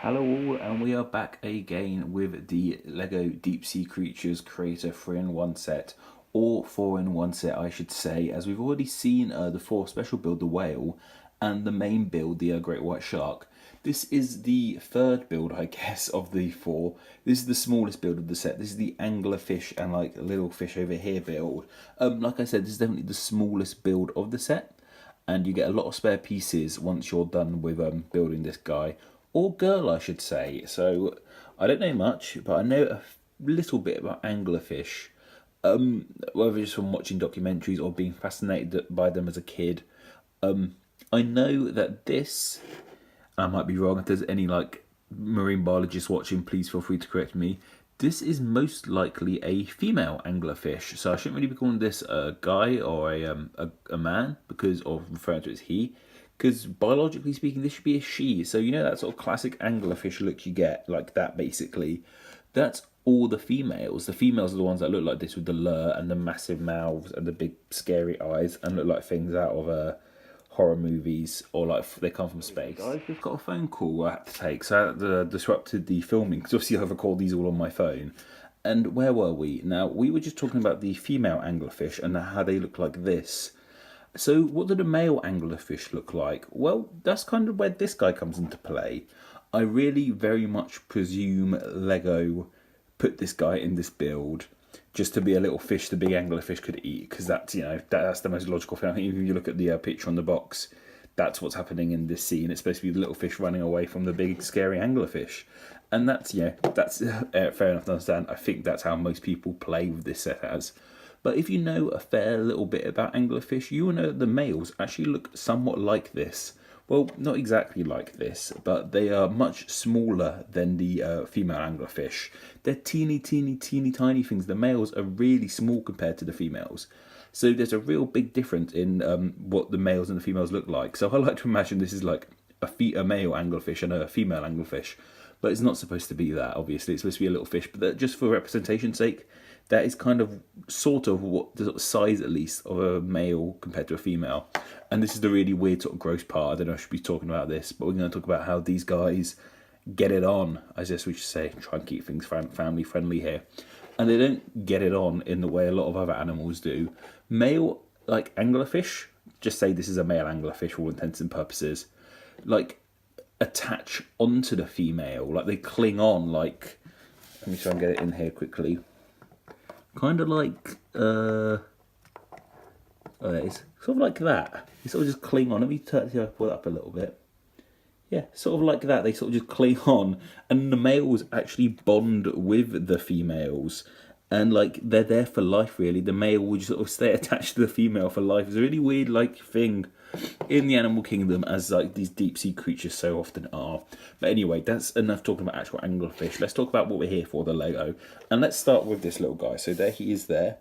Hello all, and we are back again with the LEGO Deep Sea Creatures Creator 3-in-1 set, or 4-in-1 set I should say, as we've already seen the 4 special build, the whale, and the main build, the great white shark. This is the third build, I guess, of the 4. This is the smallest build of the set. This is the Anglerfish and like little fish over here build. Like I said, this is definitely the smallest build of the set, and you get a lot of spare pieces once you're done with building this guy, or girl I should say. So I don't know much, but I know a little bit about anglerfish, whether just from watching documentaries or being fascinated by them as a kid. I know that this, I might be wrong, if there's any like marine biologists watching, please feel free to correct me. This is most likely a female anglerfish, so I shouldn't really be calling this a guy or a man, because, or referring to it as he, because biologically speaking this should be a she. So you know that sort of classic anglerfish look you get, like that basically. That's all the females. The females are the ones that look like this with the lure and the massive mouths and the big scary eyes and look like things out of horror movies, or like they come from space. Guys, we've got a phone call I had to take, so that disrupted the filming, because obviously I've recorded these all on my phone. And where were we? Now, we were just talking about the female anglerfish and how they look like this. So what do the male anglerfish look like? Well, that's kind of where this guy comes into play. I really very much presume LEGO put this guy in this build just to be a little fish the big anglerfish could eat, because that's, you know, that's the most logical thing. I think if you look at the picture on the box, that's what's happening in this scene. It's supposed to be the little fish running away from the big scary anglerfish, and that's, yeah, that's fair enough to understand. I think that's how most people play with this set as. But if you know a fair little bit about anglerfish, you will know that the males actually look somewhat like this. Well, not exactly like this, but they are much smaller than the female anglerfish. They're teeny tiny things. The males are really small compared to the females. So there's a real big difference in what the males and the females look like. So I like to imagine this is like a male anglerfish and a female anglerfish. But it's not supposed to be that, obviously. It's supposed to be a little fish. But that, just for representation's sake, that is kind of sort of what the sort of size, at least, of a male compared to a female. And this is the really weird sort of gross part. I don't know if I should be talking about this, but we're going to talk about how these guys get it on, I guess we should say. Try and keep things family friendly here. And they don't get it on in the way a lot of other animals do. Male, like anglerfish, just say this is a male anglerfish for all intents and purposes, like attach onto the female, like they cling on, like, let me try and get it in here quickly. Kind of like, oh, there it is. Sort of like that. They sort of just cling on. Let me pull it up a little bit. Yeah, sort of like that. They sort of just cling on, and the males actually bond with the females, and like they're there for life. Really, the male will just sort of stay attached to the female for life. It's a really weird like thing in the animal kingdom, as like these deep sea creatures so often are. But anyway, that's enough talking about actual anglerfish. Let's talk about what we're here for, the LEGO. And let's start with this little guy. So there he is there.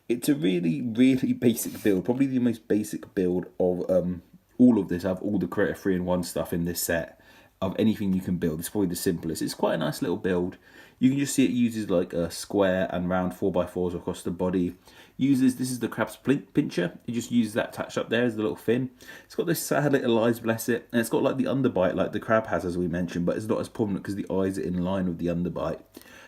It's a really basic build, probably the most basic build of all of this. I have all the Creator 3-in-1 stuff in this set of anything you can build. It's probably the simplest. It's quite a nice little build. You can just see it uses like a square and round 4x4s across the body. This is the crab's pincher. It just uses that attached up there as the little fin. It's got this sad little eyes, bless it, and it's got like the underbite like the crab has, as we mentioned, but it's not as prominent because the eyes are in line with the underbite.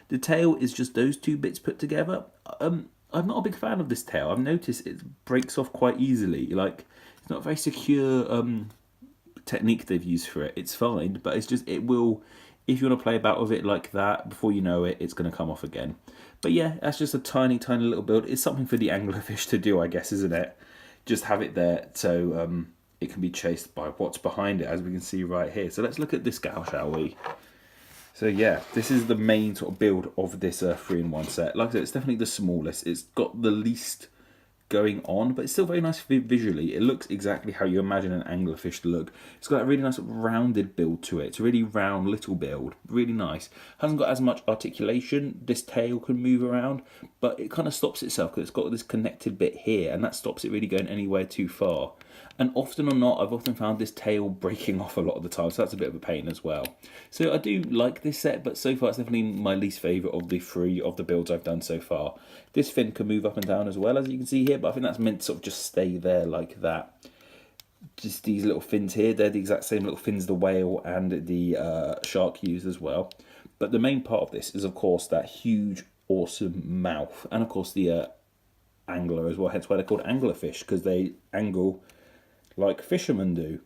The tail is just those two bits put together. I'm not a big fan of this tail. I've noticed it breaks off quite easily. Like, it's not a very secure technique they've used for it. It's fine, but it's just, it will, if you want to play about with it like that, before you know it, it's going to come off again. But yeah, that's just a tiny little build. It's something for the anglerfish to do, I guess, isn't it? Just have it there so it can be chased by what's behind it, as we can see right here. So let's look at this gal, shall we? So yeah, this is the main sort of build of this 3-in-1 set. Like I said, it's definitely the smallest. It's got the least going on, but it's still very nice visually. It looks exactly how you imagine an anglerfish to look. It's got a really nice rounded build to it. It's a really round little build, really nice. Hasn't got as much articulation. This tail can move around, but it kind of stops itself because it's got this connected bit here, and that stops it really going anywhere too far. And often or not, I've often found this tail breaking off a lot of the time, so that's a bit of a pain as well. So I do like this set, but so far it's definitely my least favourite of the 3 of the builds I've done so far. This fin can move up and down as well, as you can see here, but I think that's meant to sort of just stay there like that. just these little fins here. They're the exact same little fins the whale and the shark use as well. But the main part of this is, of course, that huge, awesome mouth. And, of course, the angler as well. Hence why they're called anglerfish, because they angle like fishermen do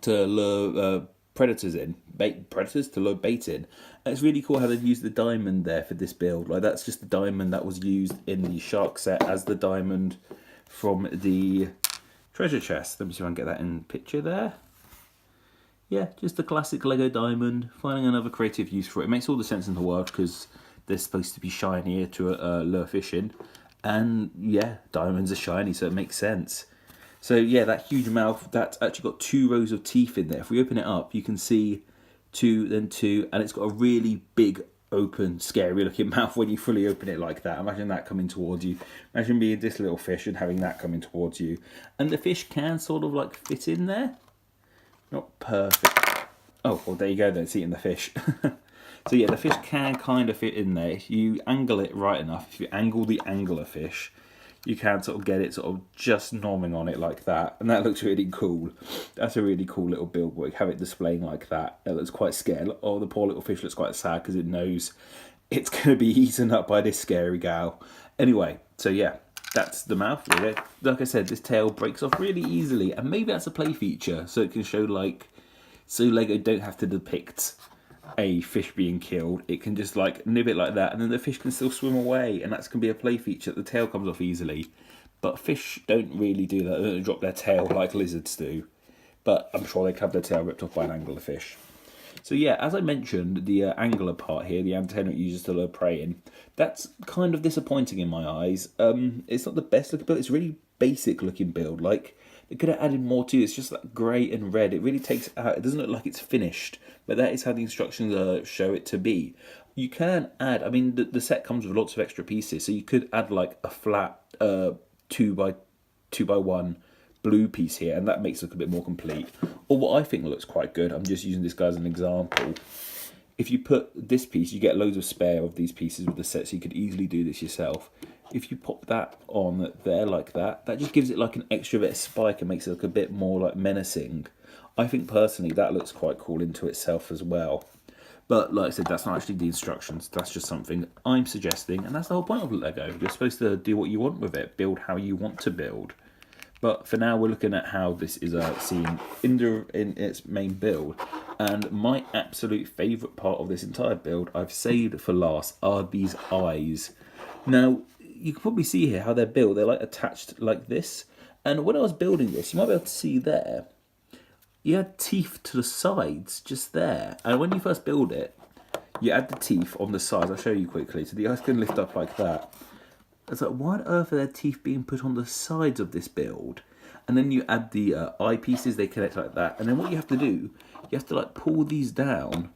to lure predators in, predators to lure bait in. And it's really cool how they've used the diamond there for this build. Like, that's just the diamond that was used in the shark set as the diamond from the treasure chest. Let me see if I can get that in picture there. Yeah, just the classic Lego diamond, finding another creative use for it. It makes all the sense in the world because they're supposed to be shinier to lure fish in. And yeah, diamonds are shiny, so it makes sense. So yeah, that huge mouth, that's actually got 2 rows of teeth in there. If we open it up, you can see 2, then 2, and it's got a really big, open, scary looking mouth when you fully open it like that. Imagine that coming towards you. Imagine being this little fish and having that coming towards you. And the fish can sort of like fit in there. Not perfect. Oh, well, there you go then, it's eating the fish. So yeah, the fish can kind of fit in there. If you angle it right enough, if you angle the anglerfish, you can sort of get it sort of just nomming on it like that. And that looks really cool. That's a really cool little build work. Have it displaying like that. It looks quite scared. Oh, the poor little fish looks quite sad because it knows it's going to be eaten up by this scary gal. Anyway, so yeah, that's the mouth. Like I said, this tail breaks off really easily. And maybe that's a play feature. So it can show like, so Lego don't have to depict a fish being killed. It can just like nib it like that, and then the fish can still swim away, and that's can be a play feature. The tail comes off easily, but fish don't really do that. They don't drop their tail like lizards do, but I'm sure they can have their tail ripped off by an anglerfish. So yeah, as I mentioned, the angler part here, the antenna it uses to lure prey in, that's kind of disappointing in my eyes. It's not the best looking build. It's a really basic looking build. Like, they could have added more to it. It's just like grey and red. It really takes it out. It doesn't look like it's finished, but that is how the instructions show it to be. You can add, I mean, the set comes with lots of extra pieces, so you could add like a flat 2x1 blue piece here, and that makes it look a bit more complete. Or what I think looks quite good, I'm just using this guy as an example. If you put this piece, you get loads of spare of these pieces with the set, so you could easily do this yourself. If you pop that on there like that, that just gives it like an extra bit of spike and makes it look a bit more like menacing. I think personally that looks quite cool into itself as well. But like I said, that's not actually the instructions. That's just something I'm suggesting, and that's the whole point of Lego. You're supposed to do what you want with it, build how you want to build. But for now, we're looking at how this is seen in its main build. And my absolute favourite part of this entire build, I've saved for last, are these eyes. Now, you can probably see here how they're built. They're like attached like this. And when I was building this, you might be able to see there, you had teeth to the sides, just there. And when you first build it, you add the teeth on the sides. I'll show you quickly. So the eyes can lift up like that. It's like, why on earth are there teeth being put on the sides of this build? And then you add the eye pieces, they connect like that. And then what you have to do, you have to like pull these down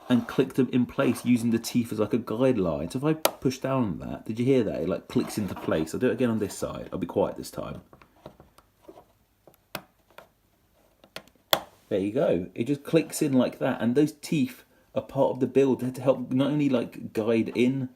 and click them in place using the teeth as like a guideline. So if I push down on that, did you hear that? It like clicks into place. I'll do it again on this side. I'll be quiet this time. There you go. It just clicks in like that. And those teeth are part of the build. They're to help not only like guide in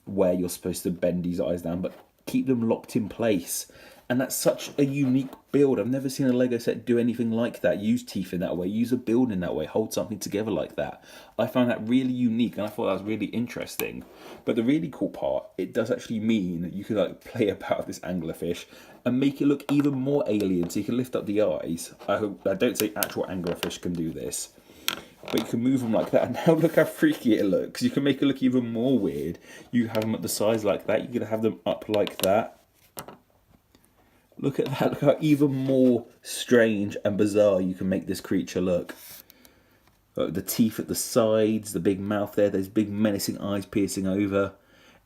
where you're supposed to bend these eyes down, but keep them locked in place. And that's such a unique build. I've never seen a Lego set do anything like that. Use teeth in that way, use a build in that way, hold something together like that. I found that really unique, and I thought that was really interesting. But the really cool part, it does actually mean that you can like play about with this anglerfish and make it look even more alien. So you can lift up the eyes. I don't say actual anglerfish can do this, but you can move them like that. And now look how freaky it looks. You can make it look even more weird. You have them at the sides like that. You can have them up like that. Look at that. Look how even more strange and bizarre you can make this creature look. The teeth at the sides, the big mouth there, those big menacing eyes piercing over.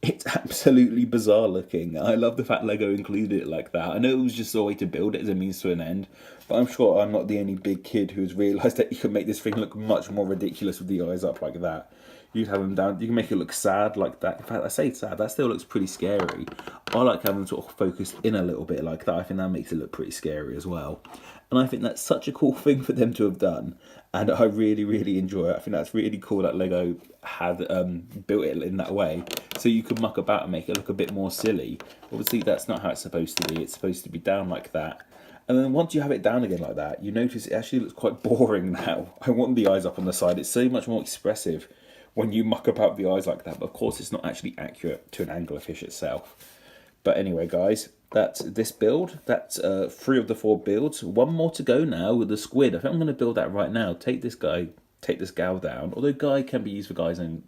It's absolutely bizarre looking. I love the fact Lego included it like that. I know it was just a way to build it as a means to an end, but I'm sure I'm not the only big kid who's realised that you can make this thing look much more ridiculous with the eyes up like that. You have them down, you can make it look sad like that. In fact, I say sad, that still looks pretty scary. I like having them sort of focused in a little bit like that. I think that makes it look pretty scary as well. And I think that's such a cool thing for them to have done. And I really, really enjoy it. I think that's really cool that Lego had built it in that way. So you could muck about and make it look a bit more silly. Obviously, that's not how it's supposed to be. It's supposed to be down like that. And then once you have it down again like that, you notice it actually looks quite boring now. I want the eyes up on the side. It's so much more expressive when you muck about the eyes like that. But of course, it's not actually accurate to an anglerfish itself. But anyway, guys, that's this build. That's 3 of the 4 builds. One more to go now with the squid. I think I'm going to build that right now. Take this guy, take this gal down. Although guy can be used for guys and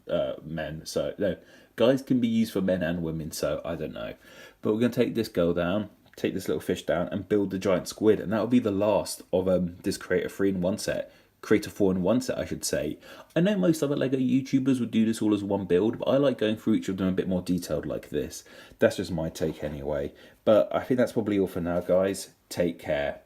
men. So, no, guys can be used for men and women. So, I don't know. But we're going to take this girl down, take this little fish down, and build the giant squid. And that will be the last of this Creator 3-in-1 set. Creator 4-in-1 set, I should say. I know most other LEGO YouTubers would do this all as one build, but I like going through each of them a bit more detailed like this. That's just my take anyway. But I think that's probably all for now, guys. Take care.